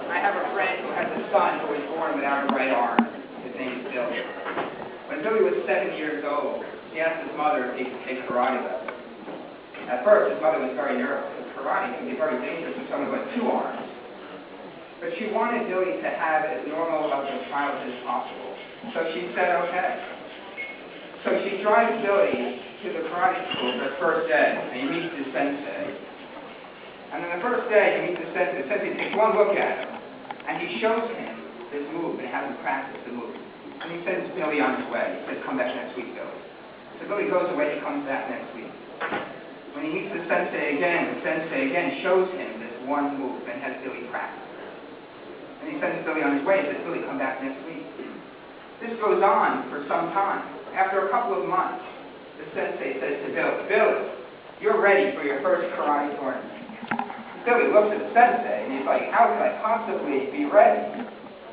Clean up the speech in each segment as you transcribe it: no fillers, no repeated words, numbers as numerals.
I have a friend who has a son who was born without a right arm. His name is Billy. When Billy was 7 years old, he asked his mother if he could take karate lessons. At first, his mother was very nervous, because karate can be very dangerous with someone with 2 arms. But she wanted Billy to have as normal of a childhood as possible. So she said, okay. So she drives Billy to the karate school for his first day, and he meets his sensei. And on the first day, he meets the sensei takes one look at him, and he shows him this move, and he has him practice the move. And he sends Billy on his way. He says, come back next week, Billy. So Billy goes away, he comes back next week. When he meets the sensei again shows him this one move and has Billy practice. And he sends Billy on his way, he says, Billy, come back next week. This goes on for some time. After a couple of months, the sensei says to Billy, you're ready for your first karate tournament. Billy looks at the sensei, and he's like, how could I possibly be ready?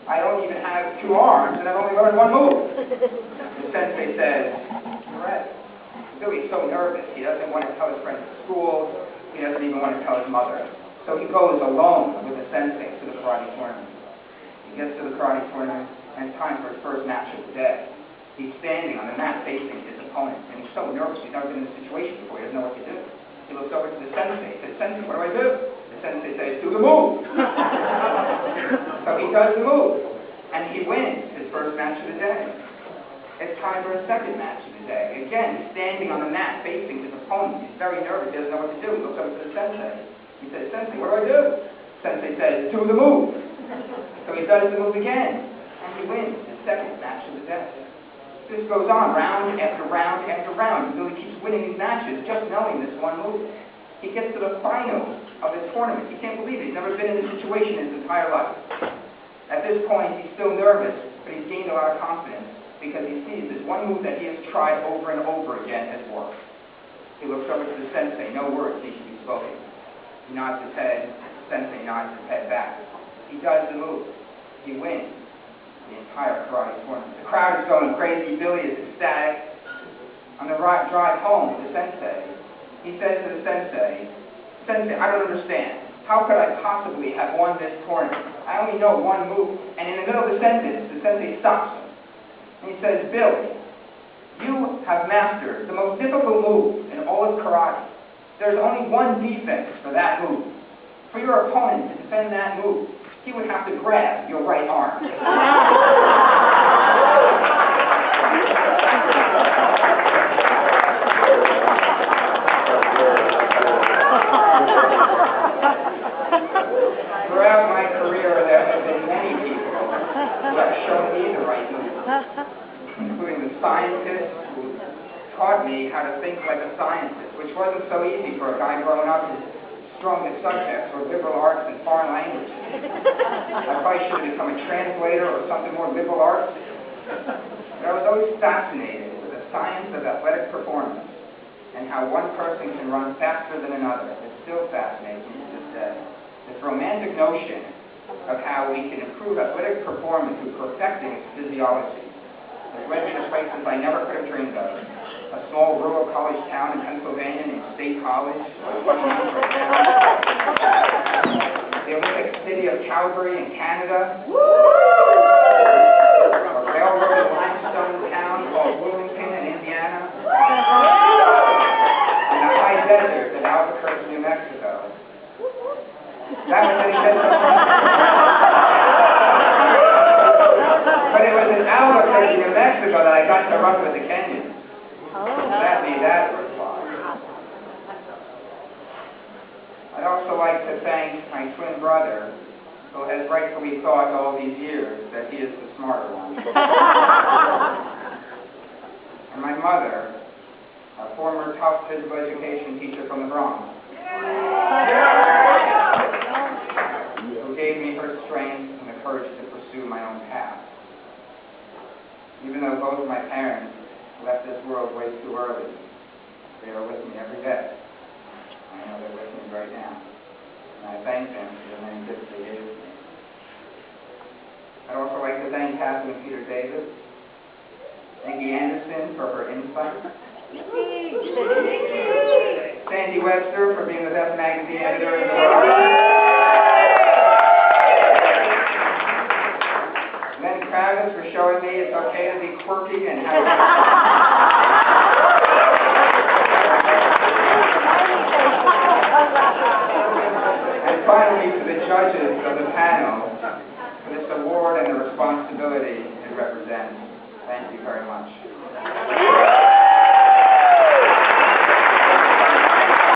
I don't even have 2 arms, and I've only learned 1 move. The sensei says, you're ready. Billy's so nervous, he doesn't want to tell his friends at school, he doesn't even want to tell his mother. So he goes alone with the sensei to the karate tournament. He gets to the karate tournament, and it's time for his first match of the day. He's standing on the mat facing his opponent, and he's so nervous, he's never been in this situation before, he doesn't know what to do. He looks over to the sensei, he says, Sensei, what do I do? The sensei says, do the move. So he does the move, and he wins his first match of the day. It's time for a second match of the day. Again, standing on the mat facing his opponent. He's very nervous, he doesn't know what to do. He looks over to the sensei. He says, Sensei, what do I do? The sensei says, do the move. So he does the move again, and he wins his second match of the day. This goes on round after round after round. Billy keeps winning these matches just knowing this one move. He gets to the finals of the tournament. He can't believe it. He's never been in this situation in his entire life. At this point, he's still nervous, but he's gained a lot of confidence because he sees this one move that he has tried over and over again has worked. He looks over to the sensei. No words need to be spoken. He nods his head. The sensei nods his head back. He does the move. He wins the entire karate tournament. The crowd is going crazy. Billy is ecstatic. On the drive home with the sensei, he says to the sensei, Sensei, I don't understand. How could I possibly have won this tournament? I only know 1 move. And in the middle of the sentence, the sensei stops him. And he says, Billy, you have mastered the most difficult move in all of karate. There's only 1 defense for that move. For your opponent to defend that move, he would have to grab your right arm. Throughout my career, there have been many people who have shown me the right move, including the scientists who taught me how to think like a scientist, which wasn't so easy for a guy growing up whose strongest subjects were liberal arts and foreign languages. I probably should have become a translator or something more liberal arts. But I was always fascinated with the science of athletic performance and how one person can run faster than another. It still fascinates me to this day. This romantic notion of how we can improve athletic performance through perfecting its physiology has led me to places I never could have dreamed of. A small rural college town in Pennsylvania named State College, the Olympic city of Calgary in Canada, a railroad and limestone town called Bloomington in Indiana, and the high desert of Albuquerque, New Mexico. That was what he said. But it was in Albuquerque, New Mexico that I got to run with the Kenyans. That made that worthwhile. I'd also like to thank my twin brother, who has rightfully thought all these years that he is the smarter one. And my mother, a former tough physical education teacher from the Bronx, who gave me her strength and the courage to pursue my own path. Even though both of my parents left this world way too early, they are with me every day. I know they're with me right now. And I thank them for the many gifts they gave me. I'd also like to thank Catherine Peter Davis, Nikki Anderson for her insight, Sandy Webster for being the best magazine editor in the world, quirky and how And finally, to the judges of the panel, for this award and the responsibility it represents. Thank you very much.